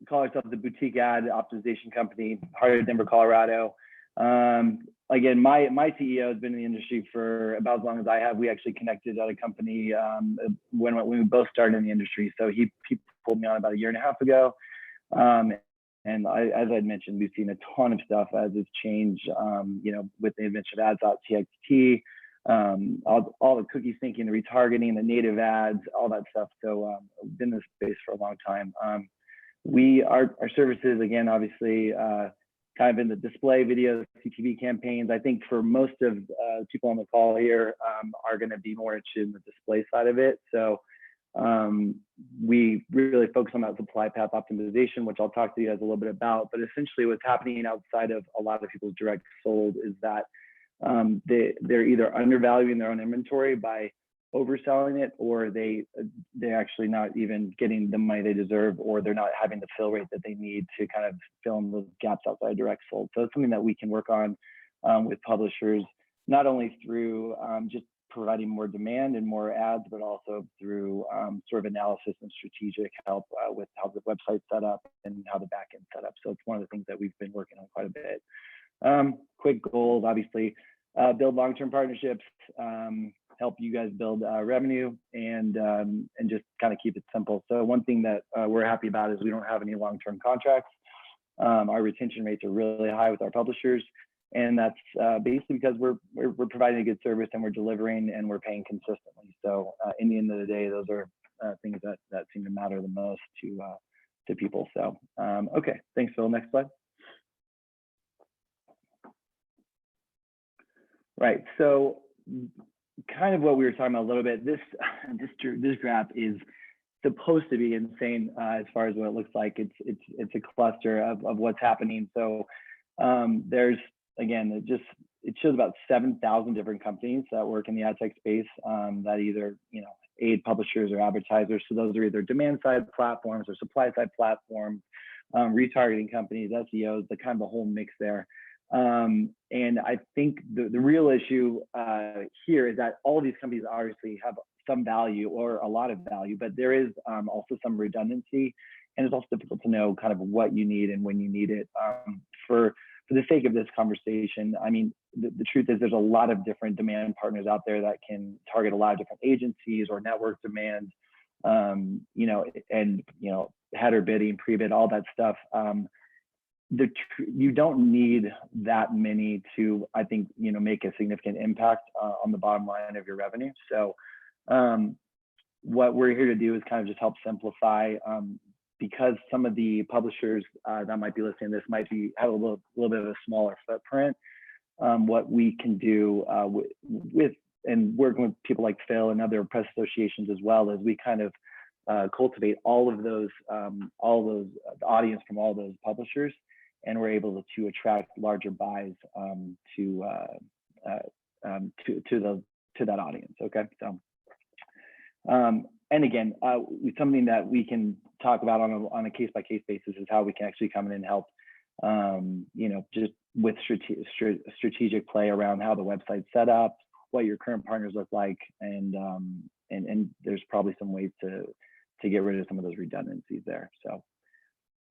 call ourselves the boutique ad optimization company, heart of Denver, Colorado. Again, my CEO has been in the industry for about as long as I have. We actually connected at a company when we both started in the industry. So he pulled me on about 1.5 years ago. And as I'd mentioned, we've seen a ton of stuff as it's changed, with the invention of ads.txt, all the cookie syncing, the retargeting, the native ads, all that stuff. So I've been in this space for a long time. Our services, again, obviously, kind of in the display video, CTV campaigns. I think for most of people on the call here are going to be more interested in the display side of it. So we really focus on that supply path optimization, which I'll talk to you guys a little bit about. But essentially what's happening outside of a lot of people's direct sold is that they're either undervaluing their own inventory by overselling it, or they're actually not even getting the money they deserve, or they're not having the fill rate that they need to kind of fill in those gaps outside direct sold. So it's something that we can work on with publishers, not only through just providing more demand and more ads, but also through sort of analysis and strategic help with how the website's set up and how the backend set up. So it's one of the things that we've been working on quite a bit. Quick goals, obviously, build long-term partnerships, help you guys build revenue, and just kind of keep it simple. So one thing that we're happy about is we don't have any long-term contracts. Our retention rates are really high with our publishers, and that's basically because we're providing a good service and we're delivering and we're paying consistently. So in the end of the day, those are things that seem to matter the most to people. So okay, thanks, Phil. Next slide. Right. So kind of what we were talking about a little bit, this graph is supposed to be insane as far as what it looks like. It's a cluster of what's happening. So there's, again, it shows about 7,000 different companies that work in the ad tech space that either aid publishers or advertisers. So those are either demand side platforms or supply side platforms, retargeting companies, SEOs, the kind of a whole mix there. And I think the real issue here is that all of these companies obviously have some value or a lot of value, but there is also some redundancy, and it's also difficult to know kind of what you need and when you need it. For the sake of this conversation, I mean, the truth is there's a lot of different demand partners out there that can target a lot of different agencies or network demand, and header bidding, pre-bid, all that stuff. You don't need that many to, I think, make a significant impact on the bottom line of your revenue. So what we're here to do is kind of just help simplify, because some of the publishers that might be listening to this might have a little bit of a smaller footprint. What we can do with and working with people like Phil and other press associations as well, is we kind of cultivate all those the audience from all those publishers, and we're able to attract larger buys to that audience. Okay, so and again, something that we can talk about on a case-by-case basis is how we can actually come in and help, just with strategic play around how the website's set up, what your current partners look like, and there's probably some ways to get rid of some of those redundancies there. So,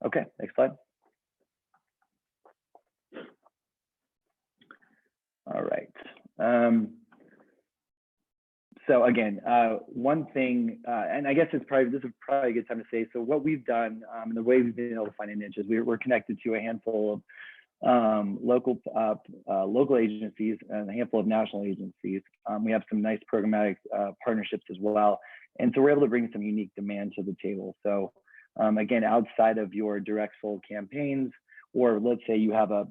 okay, next slide. All right. So again, one thing, and I guess this is probably a good time to say, so what we've done, and the way we've been able to find an is we're connected to a handful of local agencies and a handful of national agencies. We have some nice programmatic partnerships as well. And so we're able to bring some unique demand to the table. So again, outside of your direct sold campaigns, or let's say you have a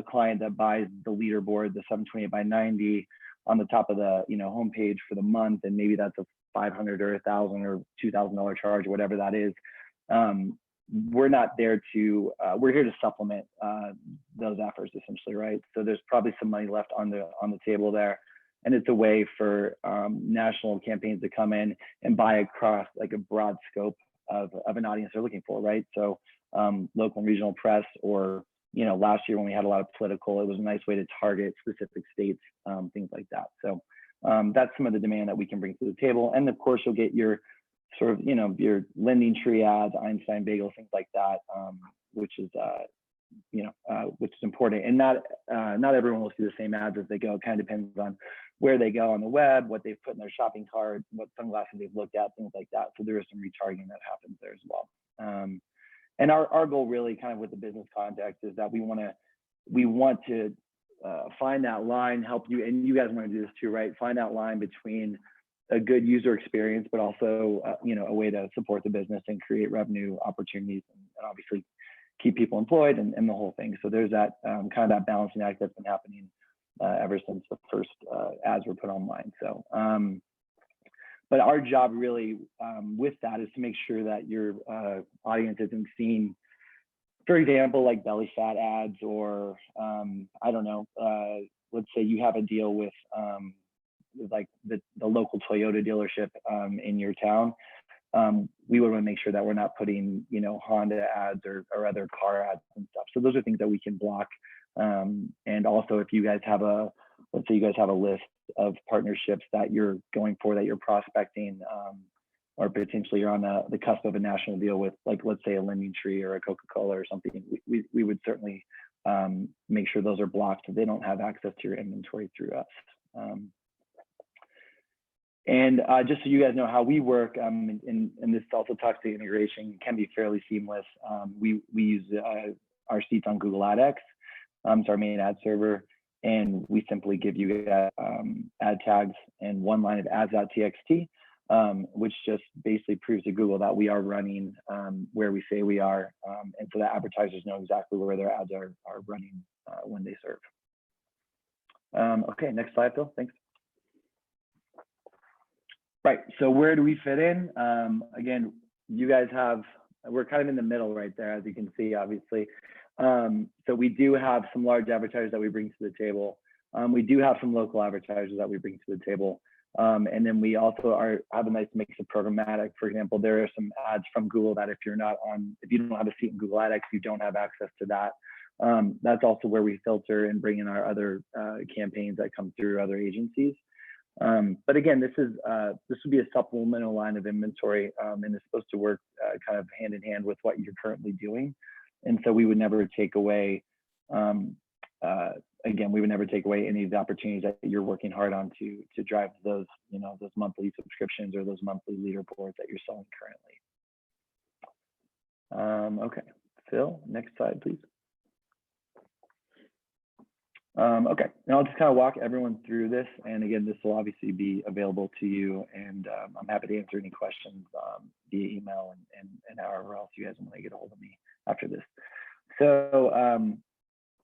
client that buys the leaderboard, the 728x90 on the top of the homepage for the month, and maybe that's a $500 or $1,000 or $2,000 charge or whatever that is. We're not there to we're here to supplement those efforts, essentially, right? So there's probably some money left on the table there, and it's a way for national campaigns to come in and buy across like a broad scope of an audience they're looking for, right? So local and regional press, or last year when we had a lot of political, it was a nice way to target specific states, things like that. So that's some of the demand that we can bring to the table. And of course, you'll get your sort of, your lending tree ads, Einstein Bagel, things like that, which is, which is important. And not everyone will see the same ads as they go. It kind of depends on where they go on the web, what they've put in their shopping cart, what sunglasses they've looked at, things like that. So there is some retargeting that happens there as well. And our goal really kind of with the business context is that we want to find that line, help you, and you guys want to do this too, right? Find that line between a good user experience, but also, a way to support the business and create revenue opportunities and obviously keep people employed and the whole thing. So there's that kind of that balancing act that's been happening ever since the first ads were put online. So, but our job really with that is to make sure that your audience isn't seeing, for example, like belly fat ads, or I don't know, let's say you have a deal with like the local Toyota dealership in your town. We would want to make sure that we're not putting, Honda ads or other car ads and stuff. So those are things that we can block. And also, if you guys have let's say you guys have a list of partnerships that you're going for, that you're prospecting, or potentially you're on the cusp of a national deal with, like, let's say a lending tree or a Coca-Cola or something, we would certainly make sure those are blocked so they don't have access to your inventory through us. And just so you guys know how we work, and this also talks to integration, can be fairly seamless. We use our seats on Google AdX, it's our main ad server, and we simply give you ad tags and one line of ads.txt, which just basically proves to Google that we are running where we say we are, and so that advertisers know exactly where their ads are running when they serve. Okay, next slide, Phil, thanks. Right, so where do we fit in? Again, you guys we're kind of in the middle right there, as you can see, obviously. So we do have some large advertisers that we bring to the table. We do have some local advertisers that we bring to the table. And then we also have a nice mix of programmatic. For example, there are some ads from Google that if you don't have a seat in Google AdX, you don't have access to that. That's also where we filter and bring in our other campaigns that come through other agencies. But again, this would be a supplemental line of inventory, and it's supposed to work kind of hand in hand with what you're currently doing. And so we would never take away, again, we would never take away any of the opportunities that you're working hard on to drive those, those monthly subscriptions or those monthly leaderboards that you're selling currently. Okay, Phil, next slide, please. Okay, now I'll just kind of walk everyone through this. And again, this will obviously be available to you, and I'm happy to answer any questions via email and however else you guys want to get a hold of me after this. So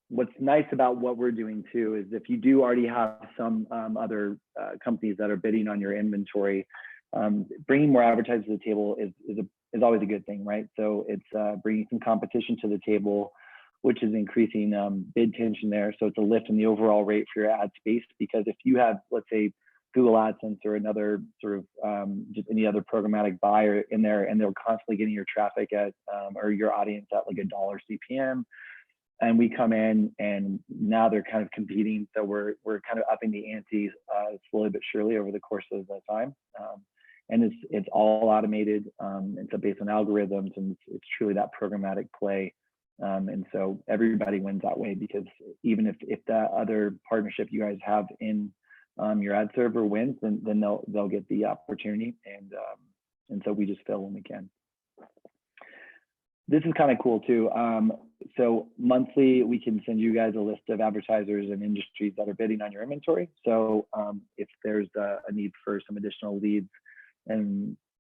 what's nice about what we're doing too is if you do already have some other companies that are bidding on your inventory, bringing more advertisers to the table is always a good thing, right? So it's bringing some competition to the table, which is increasing bid tension there. So it's a lift in the overall rate for your ad space, because if you have, let's say, Google AdSense or another sort of just any other programmatic buyer in there, and they're constantly getting your traffic at or your audience at like $1 CPM, and we come in and now they're kind of competing. So we're kind of upping the ante slowly but surely over the course of the time. And it's all automated, and so based on algorithms, and it's truly that programmatic play. And so everybody wins that way, because even if that other partnership you guys have in your ad server wins, then they'll get the opportunity, and so we just fill when we can. This is kind of cool too. So monthly, we can send you guys a list of advertisers and industries that are bidding on your inventory. So if there's a need for some additional leads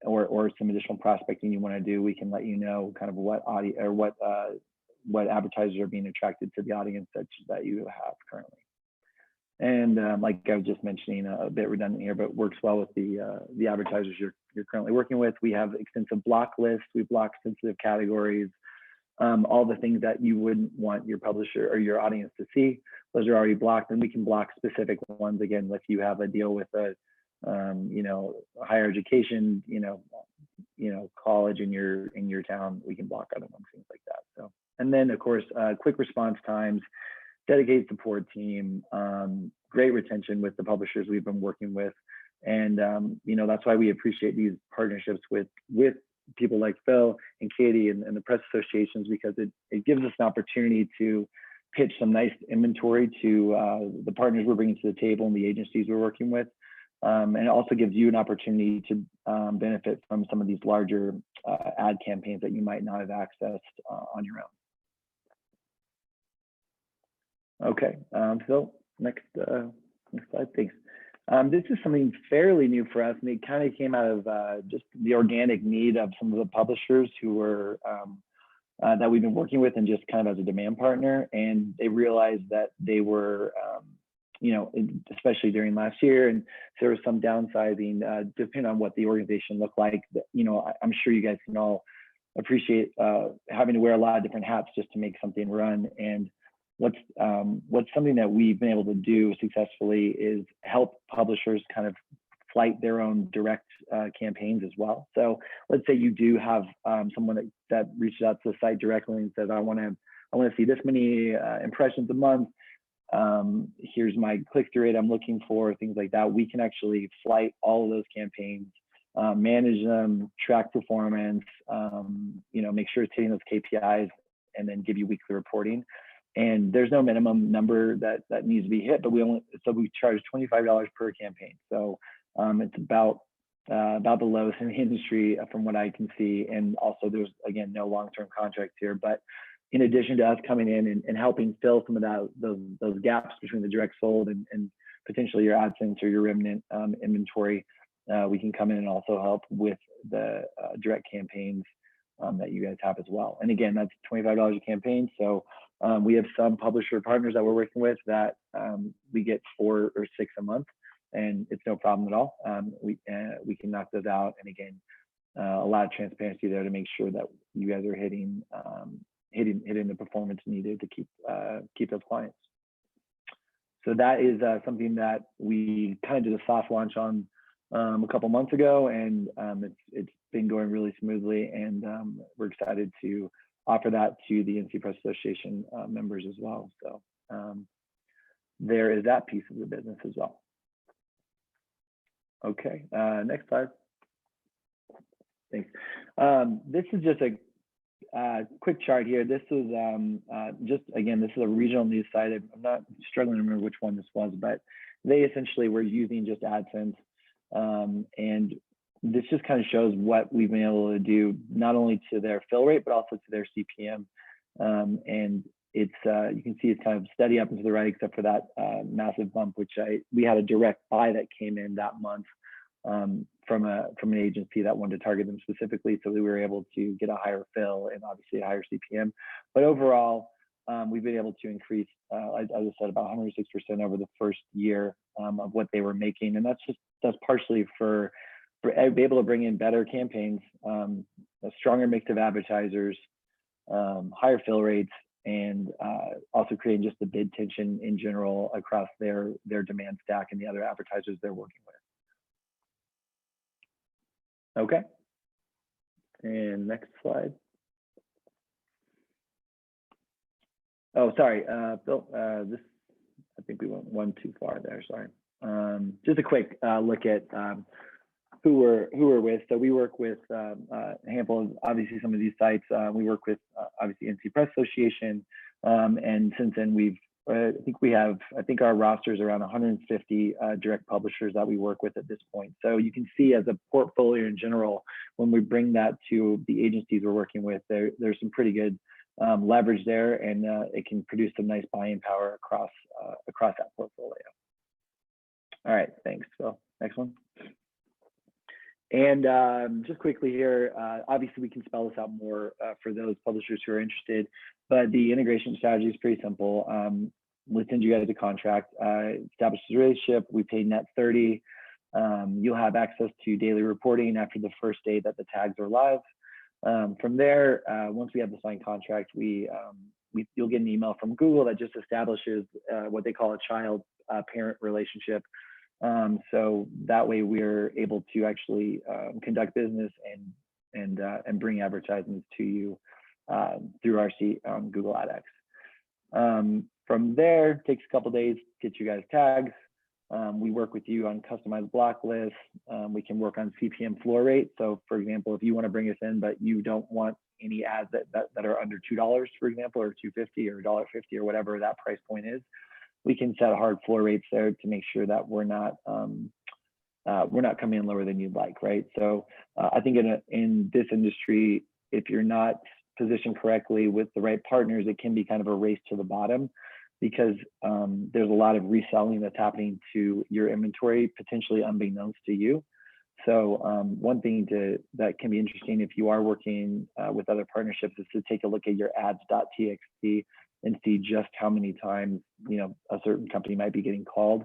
or some additional prospecting you want to do, we can let you know kind of what advertisers are being attracted to the audience that you have currently. And like I was just mentioning, a bit redundant here, but works well with the advertisers you're currently working with. We have extensive block lists. We block sensitive categories, all the things that you wouldn't want your publisher or your audience to see. Those are already blocked, and we can block specific ones. Again, if you have a deal with a higher education, college in your town, we can block other ones, things like that. So, and then of course, quick response times, dedicated support team, great retention with the publishers we've been working with. And that's why we appreciate these partnerships with people like Phil and Katie and the press associations, because it gives us an opportunity to pitch some nice inventory to the partners we're bringing to the table and the agencies we're working with. And it also gives you an opportunity to benefit from some of these larger ad campaigns that you might not have accessed on your own. Okay, Phil, next slide, thanks. This is something fairly new for us, and it kind of came out of just the organic need of some of the publishers who were that we've been working with, and just kind of as a demand partner. And they realized that they were, especially during last year, and there was some downsizing, depending on what the organization looked like. I'm sure you guys can all appreciate having to wear a lot of different hats just to make something run. And what's something that we've been able to do successfully is help publishers kind of flight their own direct campaigns as well. So let's say you do have someone that reaches out to the site directly and says, I want to see this many impressions a month. Here's my click-through rate I'm looking for, things like that. We can actually flight all of those campaigns, manage them, track performance, make sure it's hitting those KPIs, and then give you weekly reporting. And there's no minimum number that needs to be hit, but we charge $25 per campaign. So it's about the lowest in the industry from what I can see. And also there's, again, no long-term contracts here, but in addition to us coming in and helping fill some of those gaps between the direct sold and potentially your AdSense or your remnant inventory, we can come in and also help with the direct campaigns that you guys have as well. And again, that's $25 a campaign. So we have some publisher partners that we're working with that we get 4 or 6 a month, and it's no problem at all. We can knock those out. And again, a lot of transparency there to make sure that you guys are hitting the performance needed to keep those clients. So that is something that we kind of did a soft launch on a couple months ago, and it's been going really smoothly, and we're excited to offer that to the NC Press Association members as well. So there is that piece of the business as well. Okay, next slide. Thanks. This is just a quick chart here. This is this is a regional news site. I'm not struggling to remember which one this was, but they essentially were using just AdSense. And this just kind of shows what we've been able to do, not only to their fill rate, but also to their CPM. And it's you can see it's kind of steady up and to the right, except for that massive bump, which we had a direct buy that came in that month from an agency that wanted to target them specifically, so we were able to get a higher fill and obviously a higher CPM. But overall, we've been able to increase, as I said, about 106% over the first year of what they were making, and that's partially for be able to bring in better campaigns, a stronger mix of advertisers, higher fill rates, and also creating just the bid tension in general across their demand stack and the other advertisers they're working with. Okay, and next slide. Oh, sorry, Bill, this, I think we went one too far there, sorry. Just a quick look at who we're with. So we work with a handful of, obviously, some of these sites. We work with, obviously, NC Press Association, and since then I think our roster is around 150 direct publishers that we work with at this point. So you can see as a portfolio in general, when we bring that to the agencies we're working with, there's some pretty good leverage there, and it can produce some nice buying power across that portfolio. All right, thanks. So next one. And just quickly here, obviously we can spell this out more for those publishers who are interested, but the integration strategy is pretty simple. We'll send you guys a contract, establish a relationship, we pay net 30. You'll have access to daily reporting after the first day that the tags are live. From there, once we have the signed contract, you'll get an email from Google that just establishes what they call a child-parent relationship. So that way we're able to actually conduct business and bring advertisements to you through our seat on Google AdX. From there, it takes a couple days, get you guys tags. We work with you on customized block lists. We can work on CPM floor rate. So for example, if you want to bring us in, but you don't want any ads that are under $2, for example, or $2.50 or $1.50 or whatever that price point is, we can set hard floor rates there to make sure that we're not coming in lower than you'd like, right? So I think in this industry, if you're not positioned correctly with the right partners, it can be kind of a race to the bottom, because there's a lot of reselling that's happening to your inventory, potentially unbeknownst to you. So one thing that can be interesting if you are working with other partnerships is to take a look at your ads.txt and see just how many times, a certain company might be getting called.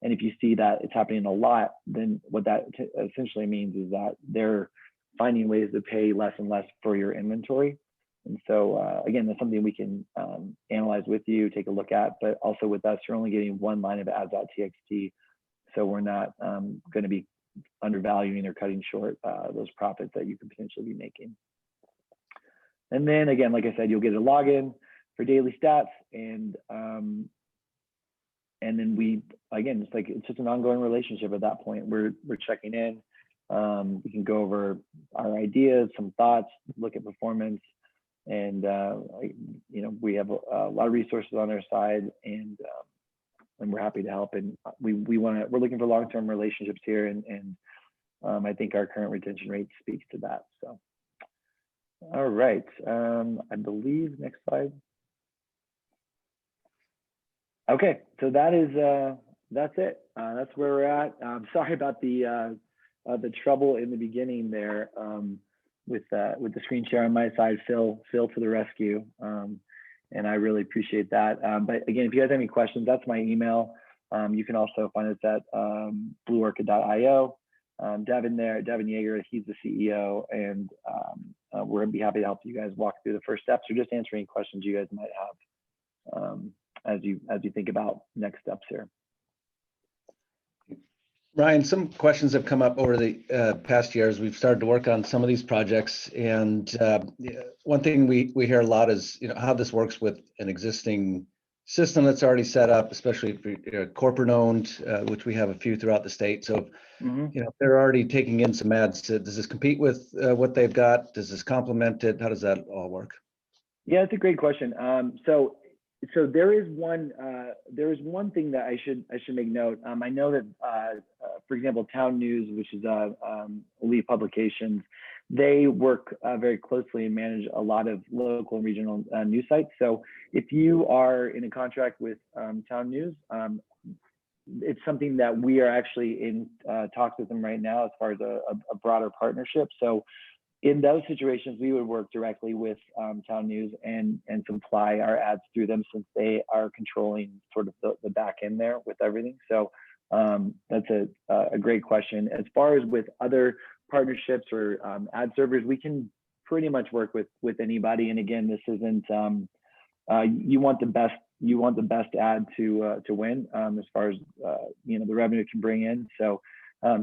And if you see that it's happening a lot, then what that essentially means is that they're finding ways to pay less and less for your inventory. And so again, that's something we can analyze with you, take a look at, but also with us, you're only getting one line of ads.txt. So we're not going to be undervaluing or cutting short those profits that you could potentially be making. And then again, like I said, you'll get a login for daily stats, and then it's just an ongoing relationship at that point. We're checking in. We can go over our ideas, some thoughts, look at performance, and we have a lot of resources on our side, and we're happy to help. And we're looking for long-term relationships here, and I think our current retention rate speaks to that. So, all right, I believe next slide. Okay, so that's it. That's where we're at. Sorry about the trouble in the beginning there with the screen share on my side. Phil to the rescue, and I really appreciate that. But again, if you guys have any questions, that's my email. You can also find us at blueorchid.io. Devin Yeager, he's the CEO, and we're gonna be happy to help you guys walk through the first steps or just answer any questions you guys might have as you think about next steps here. Ryan, some questions have come up over the past years. We've started to work on some of these projects, and one thing we hear a lot is how this works with an existing system that's already set up, especially for corporate owned, which we have a few throughout the state. So if they're already taking in some ads, does this compete with what they've got? Does this complement it? How does that all work? Yeah, it's a great question. So there is one thing that I should make note. I know that for example, Town News, which is Elite Publications, they work very closely and manage a lot of local and regional news sites. So if you are in a contract with Town News, it's something that we are actually in talks with them right now as far as a broader partnership. So in those situations, we would work directly with Town News and supply our ads through them, since they are controlling sort of the back end there with everything. So that's a great question. As far as with other partnerships or ad servers, we can pretty much work with anybody. And again, this isn't you want the best ad to win as far as the revenue it can bring in. So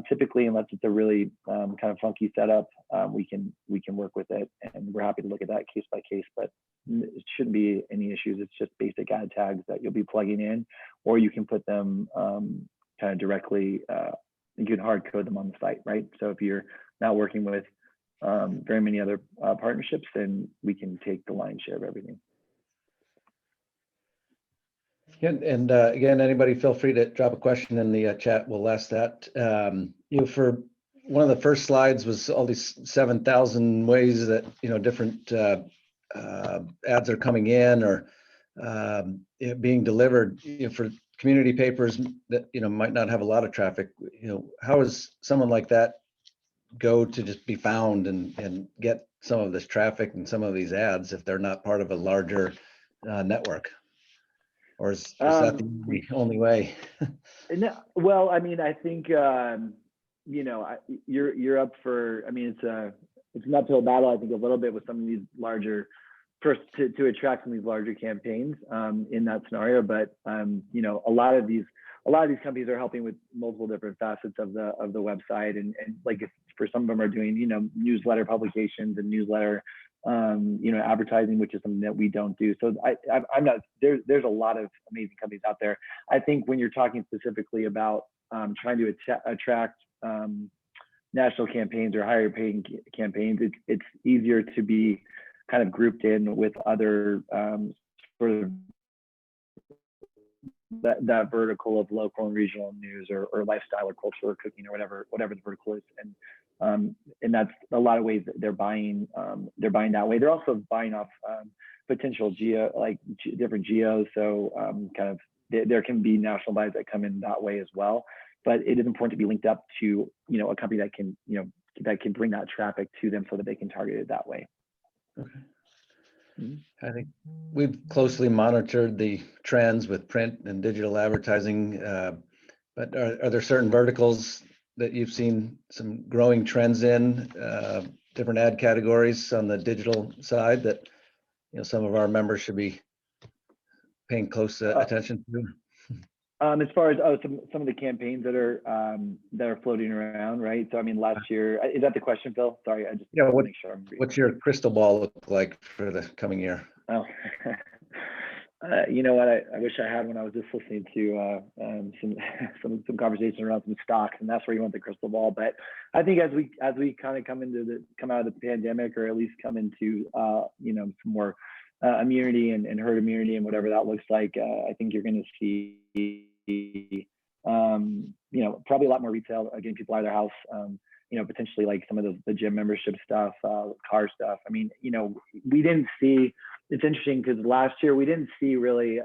typically, unless it's a really kind of funky setup, we can work with it, and we're happy to look at that case by case. But it shouldn't be any issues. It's just basic ad tags that you'll be plugging in, or you can put them kind of directly. You can hard code them on the site, right? So if you're not working with very many other partnerships, then we can take the lion's share of everything. And again, anybody feel free to drop a question in the chat. We'll ask that. For one of the first slides was all these 7,000 ways that different ads are coming in or being delivered. For community papers that might not have a lot of traffic, how is someone like that go to just be found and get some of this traffic and some of these ads if they're not part of a larger network? Or is that the only way? No, well, I mean, I think you're up for. I mean, it's an uphill battle. I think a little bit with some of these larger, first to attract some of these larger campaigns in that scenario. But a lot of these companies are helping with multiple different facets of the website, and like if for some of them are doing newsletter publications and newsletter advertising, which is something that we don't do. So I'm not, there's a lot of amazing companies out there. I think when you're talking specifically about trying to attract national campaigns or higher paying campaigns, it's easier to be kind of grouped in with other sort of that vertical of local and regional news or lifestyle or culture or cooking or whatever the vertical is. And that's a lot of ways that they're buying that way. They're also buying off potential different geos. So there can be national buys that come in that way as well. But it is important to be linked up to a company that can bring that traffic to them so that they can target it that way. Okay. I think we've closely monitored the trends with print and digital advertising, but are there certain verticals that you've seen some growing trends in, different ad categories on the digital side that some of our members should be paying close attention to? As far as some of the campaigns that are floating around, right? So I mean, last year, is that the question, Phil? Sorry, I just want to make sure I'm reading. What's your crystal ball look like for the coming year? Oh, you know what? I wish I had when I was just listening to some conversation around some stocks, and that's where you want the crystal ball. But I think as we kind of come out of the pandemic, or at least come into some more immunity and herd immunity and whatever that looks like, I think you're going to see probably a lot more retail, getting people out of their house, potentially like some of the gym membership stuff, car stuff. I mean, we didn't see, it's interesting because last year we didn't see really,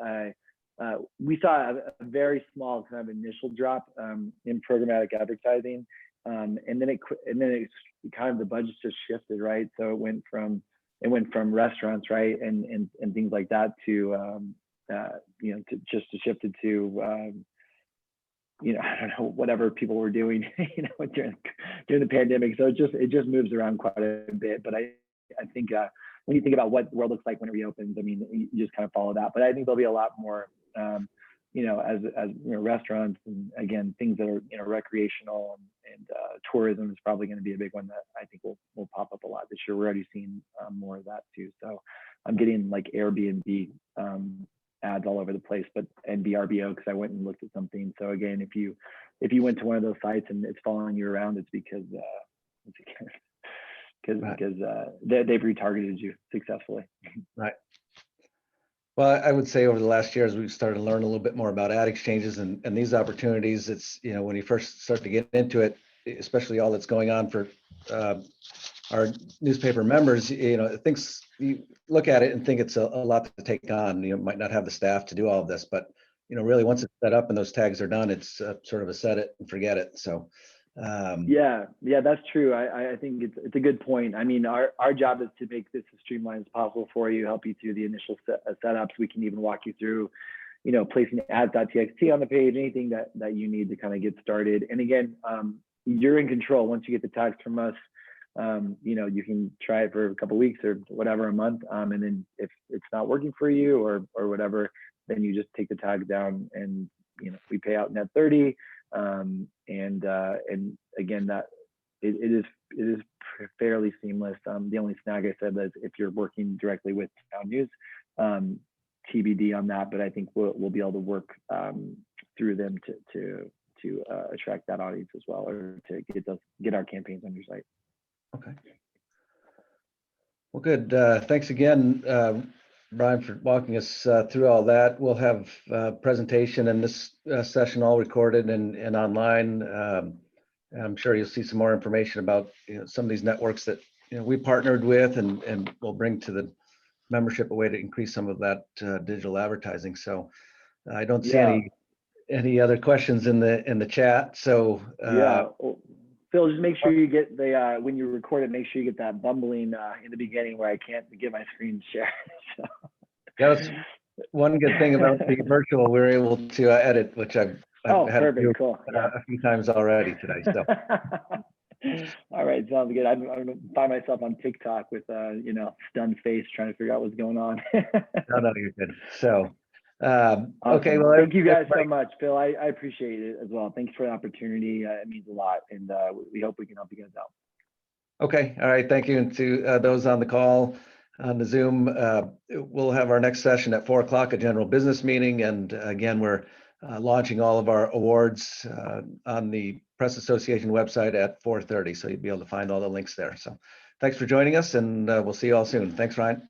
we saw a very small kind of initial drop in programmatic advertising. And then it kind of, the budget just shifted, right? So it went from restaurants, right, and things like that to shifted to I don't know, whatever people were doing during the pandemic. So it just moves around quite a bit. But I think when you think about what the world looks like when it reopens, I mean, you just kind of follow that. But I think there'll be a lot more as restaurants, and again, things that are recreational and tourism is probably going to be a big one that I think will pop up a lot this year. We're already seeing more of that too. So I'm getting like Airbnb ads all over the place, and VRBO, because I went and looked at something. So again, if you went to one of those sites and it's following you around, it's because they've retargeted you successfully. Right. Well, I would say over the last year, as we've started to learn a little bit more about ad exchanges and these opportunities, it's, when you first start to get into it, especially all that's going on for our newspaper members, things, you look at it and think it's a lot to take on. Might not have the staff to do all of this, but really once it's set up and those tags are done, it's sort of a set it and forget it. So yeah, that's true. I think it's a good point. I mean, our job is to make this as streamlined as possible for you, help you through the initial setups. We can even walk you through, placing ads.txt on the page, anything that you need to kind of get started. And again, you're in control. Once you get the tags from us, you can try it for a couple of weeks or whatever, a month. And then if it's not working for you or whatever, then you just take the tags down and, we pay out net 30. And again, that it is fairly seamless. The only snag I said is if you're working directly with Town News, TBD on that, but I think we'll be able to work through them to attract that audience as well, or to get our campaigns on your site. Okay. Well, good. Thanks again, Brian, for walking us through all that. We'll have a presentation and this session all recorded and online. I'm sure you'll see some more information about some of these networks that we partnered with, and we'll bring to the membership a way to increase some of that digital advertising. So I don't see any other questions in the chat. So Phil, just make sure you get the when you record it, make sure you get that bumbling in the beginning where I can't get my screen share. So. Yeah, that's one good thing about the virtual. We're able to edit, which I've had perfect, cool. A few times already today. So. All right, sounds good. I'm gonna find myself on TikTok with stunned face trying to figure out what's going on. No, you're good. So. Awesome. Okay, well, thank you guys so much, Phil. I appreciate it as well. Thanks for the opportunity. It means a lot, and we hope we can help you guys out. Okay, all right, thank you. And to those on the call, on the Zoom, we'll have our next session at 4 o'clock, a general business meeting. And again, we're launching all of our awards on the Press Association website at 4:30. So you'll be able to find all the links there. So thanks for joining us, and we'll see you all soon. Thanks, Ryan.